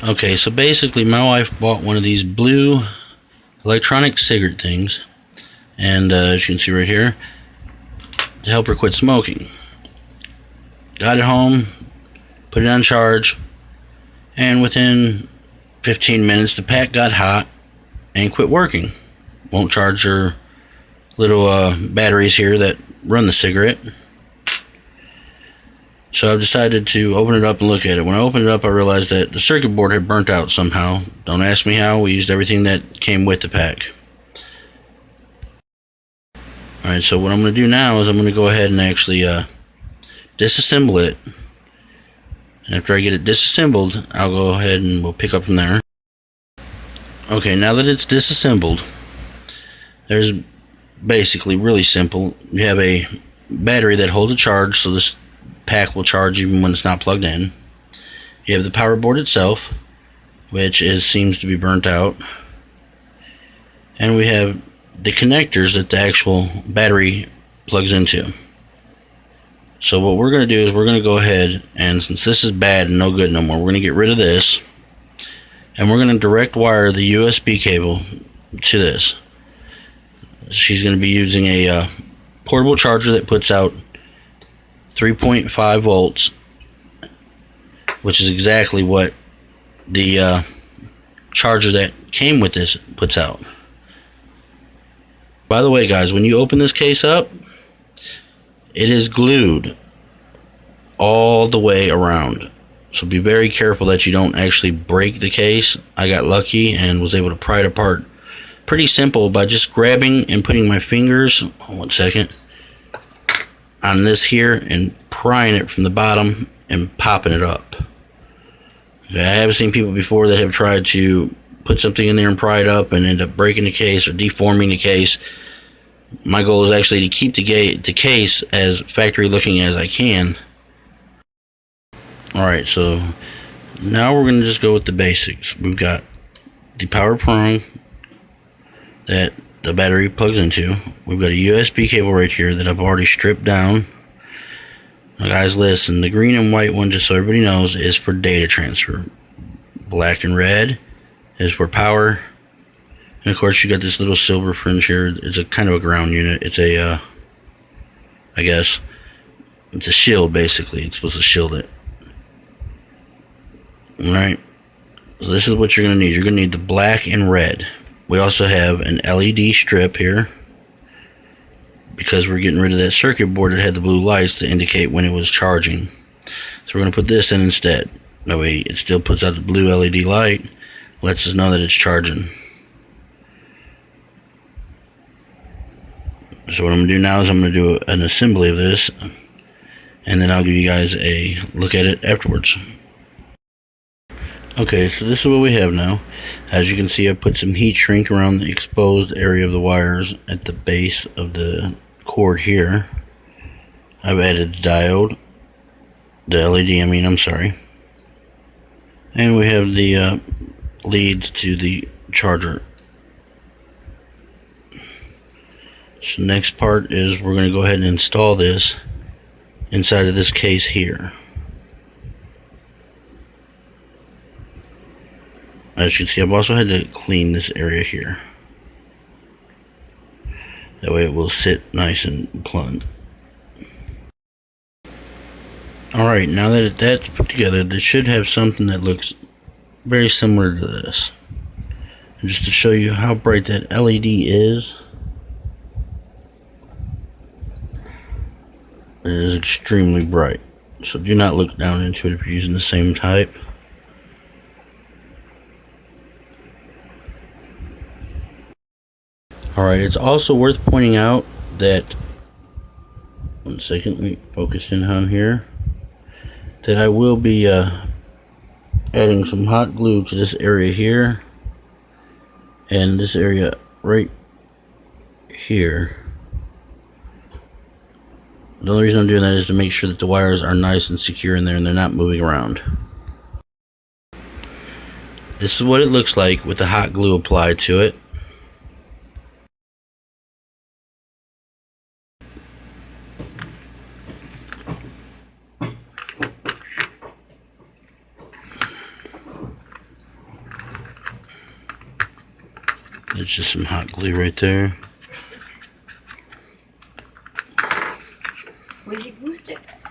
Okay, so basically my wife bought one of these blue electronic cigarette things, and as you can see right here, to help her quit smoking. Got it home, put it on charge, and within 15 minutes the pack got hot and quit working. Won't charge her little batteries here that run the cigarette. So I've decided to open it up and look at it. When I opened it up, I realized that the circuit board had burnt out somehow. Don't ask me how. We used everything that came with the pack. Alright, so what I'm going to do now is I'm going to go ahead and actually disassemble it. And after I get it disassembled, I'll go ahead and we'll pick up from there. Okay, now that it's disassembled, there's basically really simple. You have a battery that holds a charge, so this pack will charge even when it's not plugged in. You have the power board itself, which seems to be burnt out, and we have the connectors that the actual battery plugs into. So what we're going to do is we're going to go ahead, and since this is bad and no good no more, we're going to get rid of this, and we're going to direct wire the USB cable to this. She's going to be using a portable charger that puts out 3.5 volts, which is exactly what the charger that came with this puts out. By the way, guys, when you open this case up, it is glued all the way around. So be very careful that you don't actually break the case. I got lucky and was able to pry it apart pretty simple by just grabbing and putting my fingers, one second, on this here and prying it from the bottom and popping it up. I have seen people before that have tried to put something in there and pry it up and end up breaking the case or deforming the case. My goal is actually to keep the case as factory looking as I can. Alright, so now we're going to just go with the basics. We've got the power prong that the battery plugs into. We've got a USB cable right here that I've already stripped down. Now guys, listen, the green and white one, just so everybody knows, is for data transfer. Black and red is for power. And of course you got this little silver fringe here. It's a kind of a ground unit. It's a I guess it's a shield basically. It's supposed to shield it. Alright, so this is what you're going to need. You're going to need the black and red. We also have an LED strip here because we're getting rid of that circuit board that had the blue lights to indicate when it was charging. So we're going to put this in instead. That way it still puts out the blue LED light, lets us know that it's charging. So what I'm going to do now is I'm going to do an assembly of this, and then I'll give you guys a look at it afterwards. Okay, so this is what we have now. As you can see, I put some heat shrink around the exposed area of the wires at the base of the cord here. I've added the diode, the LED, I'm sorry. And we have the leads to the charger. So next part is we're going to go ahead and install this inside of this case here. As you can see, I've also had to clean this area here. That way it will sit nice and plumb. Alright, now that that's put together, this should have something that looks very similar to this. And just to show you how bright that LED is, it is extremely bright. So do not look down into it if you're using the same type. Alright, it's also worth pointing out that, one second, let me focus in on here, that I will be adding some hot glue to this area here and this area right here. The only reason I'm doing that is to make sure that the wires are nice and secure in there and they're not moving around. This is what it looks like with the hot glue applied to it. There's just some hot glue right there. We get glue sticks.